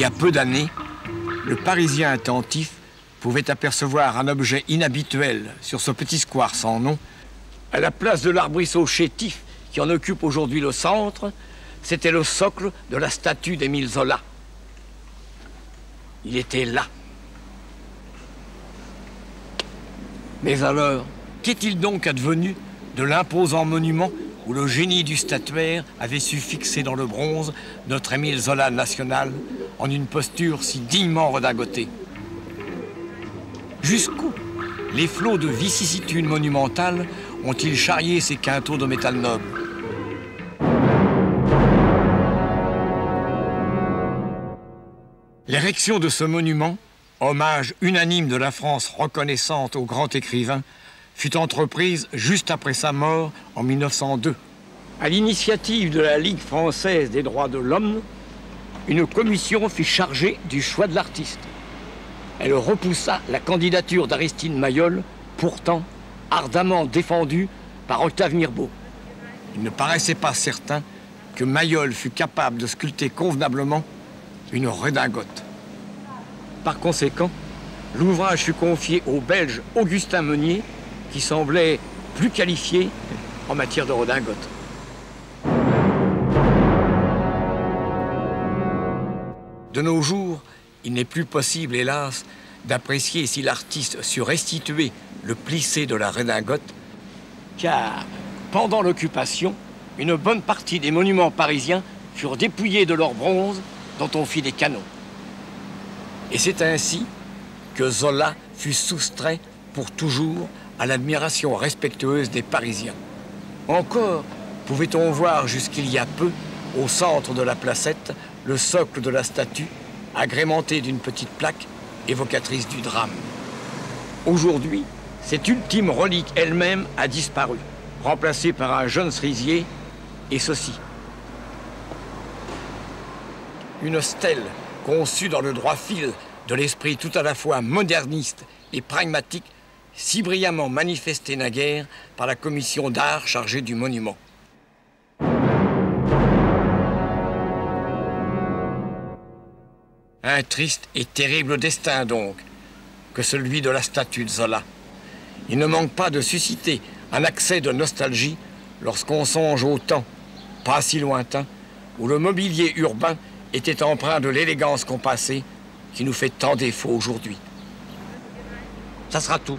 y a peu d'années, le Parisien attentif pouvait apercevoir un objet inhabituel sur ce petit square sans nom. À la place de l'arbrisseau chétif qui en occupe aujourd'hui le centre, c'était le socle de la statue d'Émile Zola. Il était là. Mais alors, qu'est-il donc advenu de l'imposant monument où le génie du statuaire avait su fixer dans le bronze notre Émile Zola national en une posture si dignement redingotée? Jusqu'où les flots de vicissitudes monumentales ont-ils charrié ces quintaux de métal noble? L'érection de ce monument, hommage unanime de la France reconnaissante au grand écrivain, fut entreprise juste après sa mort en 1902. À l'initiative de la Ligue française des droits de l'homme, une commission fut chargée du choix de l'artiste. Elle repoussa la candidature d'Aristide Maillol, pourtant ardemment défendue par Octave Mirbeau. Il ne paraissait pas certain que Maillol fût capable de sculpter convenablement une redingote. Par conséquent, l'ouvrage fut confié au Belge Augustin Meunier, qui semblait plus qualifié en matière de redingote. De nos jours, il n'est plus possible, hélas, d'apprécier si l'artiste sut restituer le plissé de la redingote, car pendant l'occupation, une bonne partie des monuments parisiens furent dépouillés de leur bronze dont on fit des canons. Et c'est ainsi que Zola fut soustrait pour toujours à l'admiration respectueuse des Parisiens. Encore pouvait-on voir jusqu'il y a peu, au centre de la placette, le socle de la statue, agrémenté d'une petite plaque évocatrice du drame. Aujourd'hui, cette ultime relique elle-même a disparu, remplacée par un jeune cerisier et ceci. Une stèle conçue dans le droit fil de l'esprit tout à la fois moderniste et pragmatique, si brillamment manifesté naguère par la commission d'art chargée du monument. Un triste et terrible destin donc, que celui de la statue de Zola. Il ne manque pas de susciter un accès de nostalgie lorsqu'on songe au temps, pas si lointain, où le mobilier urbain était empreint de l'élégance compassée qui nous fait tant défaut aujourd'hui. Ça sera tout.